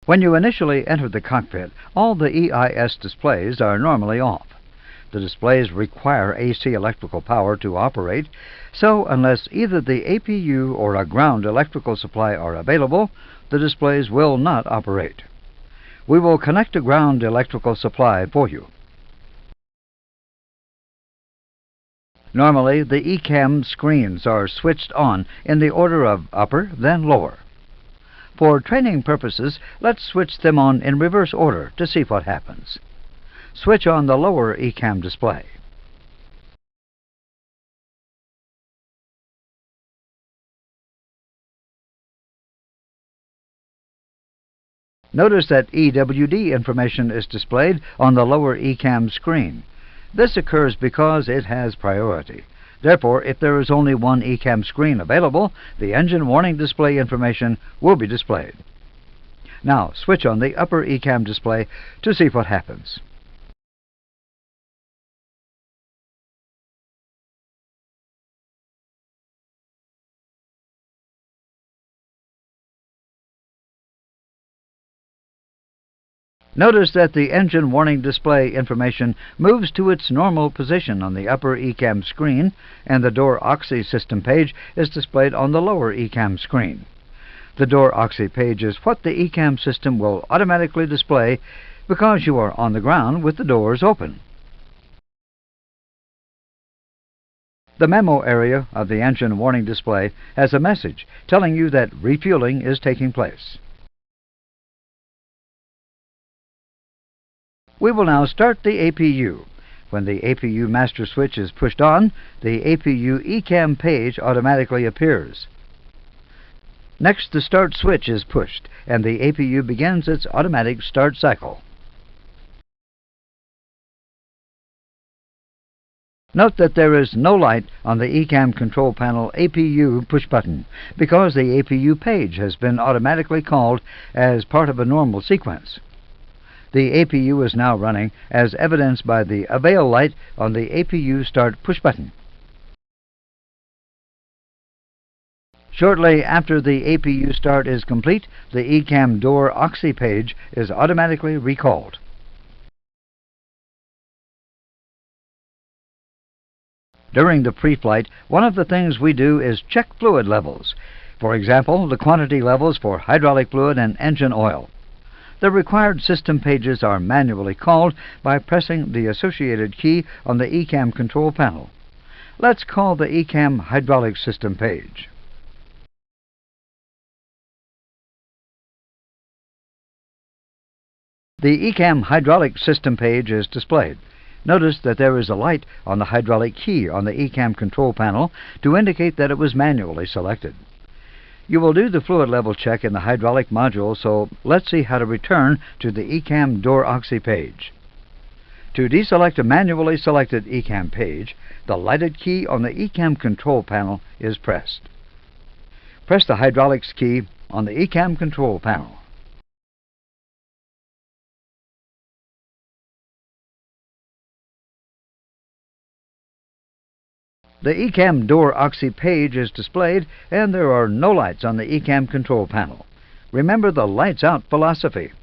When you initially enter the cockpit, all the EIS displays are normally off. The displays require AC electrical power to operate, so unless either the APU or a ground electrical supply are available, the displays will not operate. We will connect a ground electrical supply for you. Normally, the ECAM screens are switched on in the order of upper, then lower. For training purposes, let's switch them on in reverse order to see what happens. Switch on the lower ECAM display. Notice that EWD information is displayed on the lower ECAM screen. This occurs because it has priority. Therefore, if there is only one ECAM screen available, the engine warning display information will be displayed. Now, switch on the upper ECAM display to see what happens. Notice that the engine warning display information moves to its normal position on the upper ECAM screen, and the door oxy system page is displayed on the lower ECAM screen. The door oxy page is what the ECAM system will automatically display because you are on the ground with the doors open. The memo area of the engine warning display has a message telling you that refueling is taking place. We will now start the APU. When the APU master switch is pushed on, the APU ECAM page automatically appears. Next, the start switch is pushed, and the APU begins its automatic start cycle. Note that there is no light on the ECAM control panel APU push button because the APU page has been automatically called as part of a normal sequence. The APU is now running as evidenced by the avail light on the APU start push button. Shortly after the APU start is complete, the ECAM door oxy page is automatically recalled. During the pre-flight, one of the things we do is check fluid levels. For example, the quantity levels for hydraulic fluid and engine oil. The required system pages are manually called by pressing the associated key on the ECAM control panel. Let's call the ECAM hydraulic system page. The ECAM hydraulic system page is displayed. Notice that there is a light on the hydraulic key on the ECAM control panel to indicate that it was manually selected. You will do the fluid level check in the hydraulic module, so let's see how to return to the ECAM door oxy page. To deselect a manually selected ECAM page, the lighted key on the ECAM control panel is pressed. Press the hydraulics key on the ECAM control panel. The ECAM door oxy page is displayed, and there are no lights on the ECAM control panel. Remember the lights out philosophy.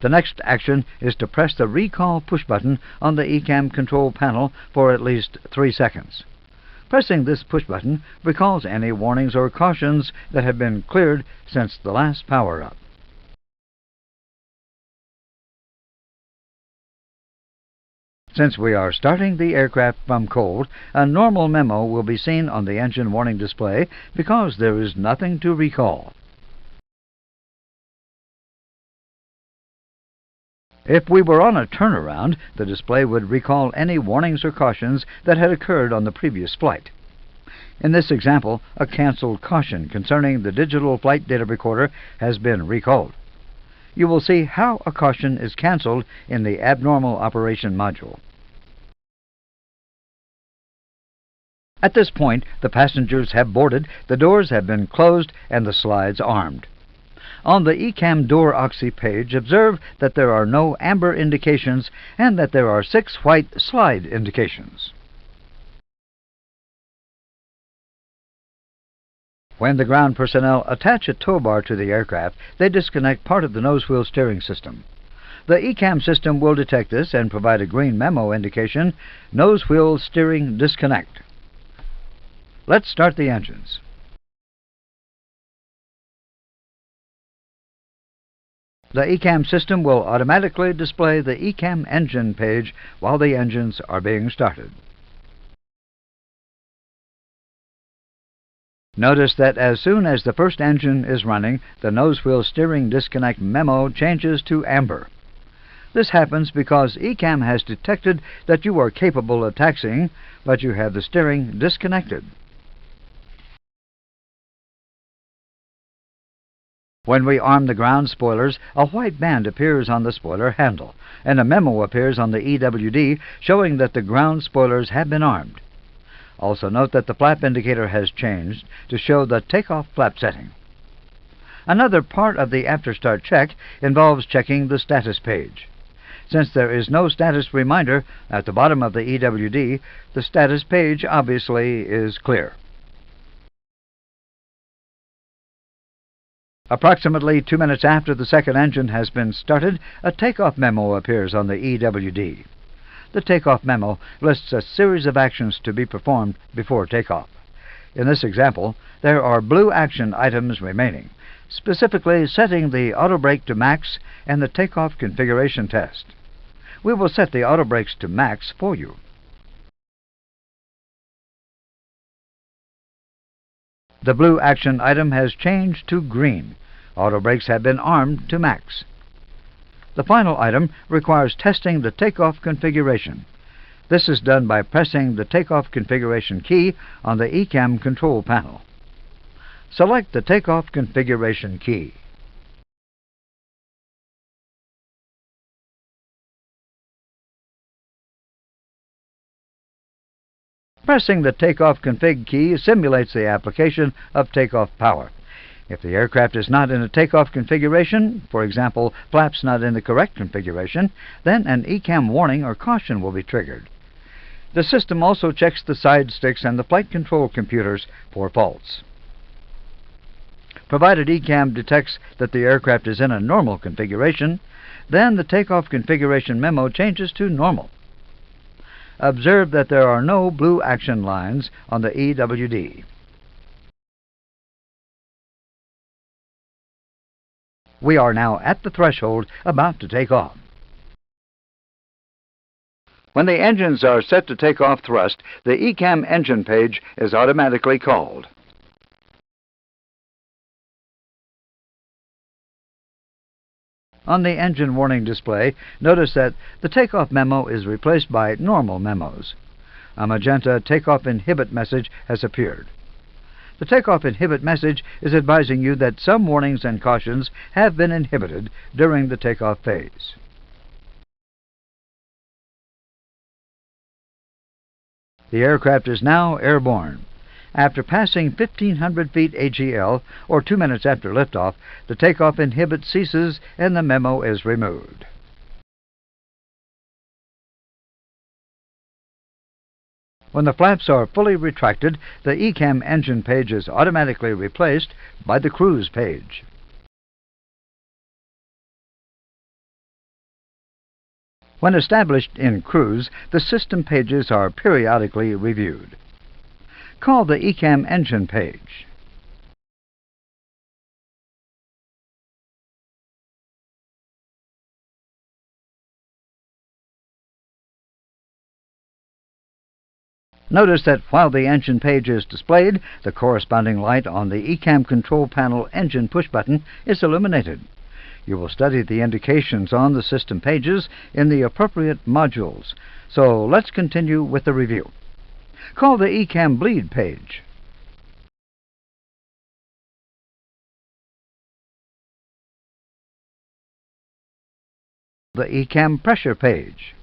The next action is to press the recall push button on the ECAM control panel for at least 3 seconds. Pressing this push button recalls any warnings or cautions that have been cleared since the last power-up. Since we are starting the aircraft from cold, a normal memo will be seen on the engine warning display because there is nothing to recall. If we were on a turnaround, the display would recall any warnings or cautions that had occurred on the previous flight. In this example, a canceled caution concerning the digital flight data recorder has been recalled. You will see how a caution is canceled in the Abnormal Operation module. At this point, the passengers have boarded, the doors have been closed, and the slides armed. On the ECAM door oxy page, observe that there are no amber indications and that there are 6 white slide indications. When the ground personnel attach a tow bar to the aircraft, they disconnect part of the nose wheel steering system. The ECAM system will detect this and provide a green memo indication, nose wheel steering disconnect. Let's start the engines. The ECAM system will automatically display the ECAM engine page while the engines are being started. Notice that as soon as the first engine is running, the nose wheel steering disconnect memo changes to amber. This happens because ECAM has detected that you are capable of taxiing, but you have the steering disconnected. When we arm the ground spoilers, a white band appears on the spoiler handle, and a memo appears on the EWD showing that the ground spoilers have been armed. Also note that the flap indicator has changed to show the takeoff flap setting. Another part of the after-start check involves checking the status page. Since there is no status reminder at the bottom of the EWD, the status page obviously is clear. Approximately 2 minutes after the second engine has been started, a takeoff memo appears on the EWD. The takeoff memo lists a series of actions to be performed before takeoff. In this example, there are blue action items remaining, specifically setting the auto brake to max and the takeoff configuration test. We will set the auto brakes to max for you. The blue action item has changed to green. Auto brakes have been armed to max. The final item requires testing the takeoff configuration. This is done by pressing the takeoff configuration key on the ECAM control panel. Select the takeoff configuration key. Pressing the takeoff config key simulates the application of takeoff power. If the aircraft is not in a takeoff configuration, for example, flaps not in the correct configuration, then an ECAM warning or caution will be triggered. The system also checks the side sticks and the flight control computers for faults. Provided ECAM detects that the aircraft is in a normal configuration, then the takeoff configuration memo changes to normal. Observe that there are no blue action lines on the EWD. We are now at the threshold about to take off. When the engines are set to take off thrust, the ECAM engine page is automatically called. On the engine warning display, notice that the takeoff memo is replaced by normal memos. A magenta takeoff inhibit message has appeared. The takeoff inhibit message is advising you that some warnings and cautions have been inhibited during the takeoff phase. The aircraft is now airborne. After passing 1,500 feet AGL, or 2 minutes after liftoff, the takeoff inhibit ceases and the memo is removed. When the flaps are fully retracted, the ECAM engine page is automatically replaced by the cruise page. When established in cruise, the system pages are periodically reviewed. Call the ECAM engine page. Notice that while the engine page is displayed, the corresponding light on the ECAM control panel engine push button is illuminated. You will study the indications on the system pages in the appropriate modules. So let's continue with the review. Call the ECAM bleed page. The ECAM pressure page.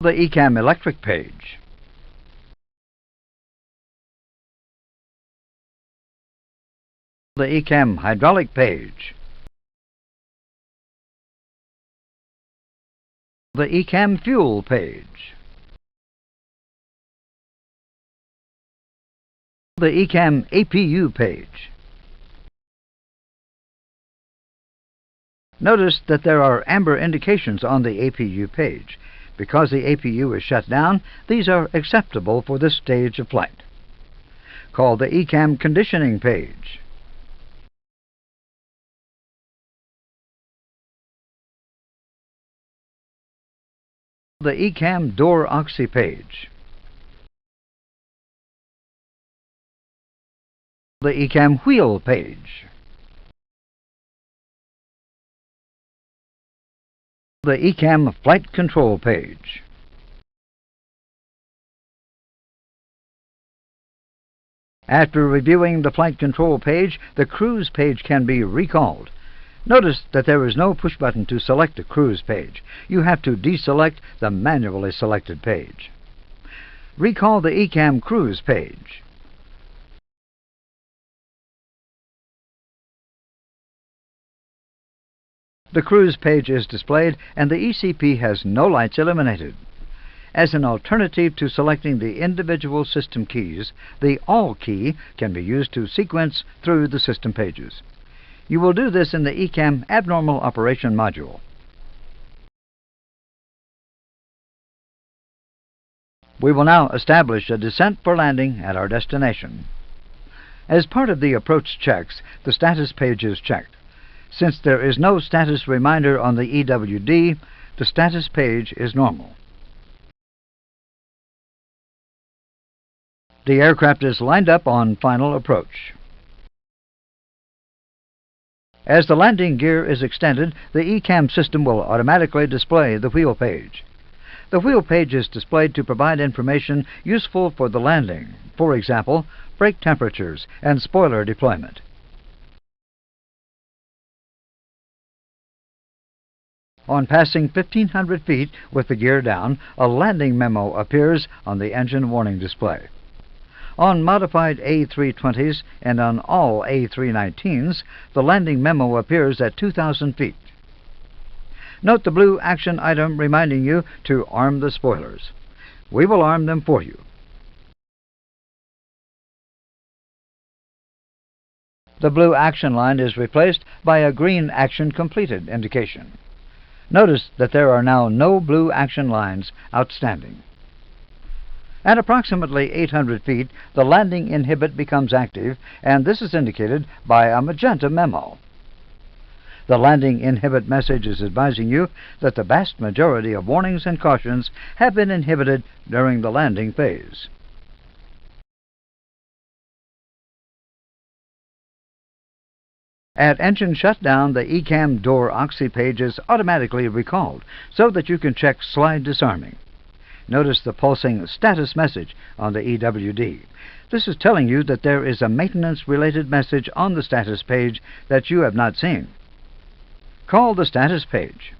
The ECAM electric page. The ECAM hydraulic page. The ECAM fuel page. The ECAM APU page. Notice that there are amber indications on the APU page. Because the APU is shut down, these are acceptable for this stage of flight. Call the ECAM conditioning page. The ECAM door oxy page. The ECAM wheel page. The ECAM flight control page. After reviewing the flight control page, the cruise page can be recalled. Notice that there is no push button to select the cruise page. You have to deselect the manually selected page. Recall the ECAM cruise page. The cruise page is displayed and the ECP has no lights illuminated. As an alternative to selecting the individual system keys, the All key can be used to sequence through the system pages. You will do this in the ECAM Abnormal Operation module. We will now establish a descent for landing at our destination. As part of the approach checks, the status page is checked. Since there is no status reminder on the EWD, the status page is normal. The aircraft is lined up on final approach. As the landing gear is extended, the ECAM system will automatically display the wheel page. The wheel page is displayed to provide information useful for the landing, for example, brake temperatures and spoiler deployment. On passing 1,500 feet with the gear down, a landing memo appears on the engine warning display. On modified A320s and on all A319s, the landing memo appears at 2,000 feet. Note the blue action item reminding you to arm the spoilers. We will arm them for you. The blue action line is replaced by a green action completed indication. Notice that there are now no blue action lines outstanding. At approximately 800 feet, the landing inhibit becomes active, and this is indicated by a magenta memo. The landing inhibit message is advising you that the vast majority of warnings and cautions have been inhibited during the landing phase. At engine shutdown, the ECAM door oxy page is automatically recalled so that you can check slide disarming. Notice the pulsing status message on the EWD. This is telling you that there is a maintenance-related message on the status page that you have not seen. Call the status page.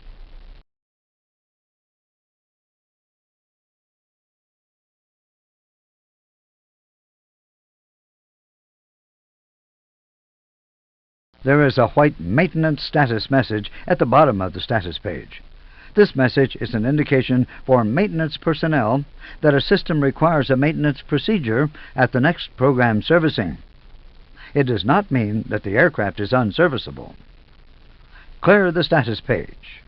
There is a white maintenance status message at the bottom of the status page. This message is an indication for maintenance personnel that a system requires a maintenance procedure at the next program servicing. It does not mean that the aircraft is unserviceable. Clear the status page.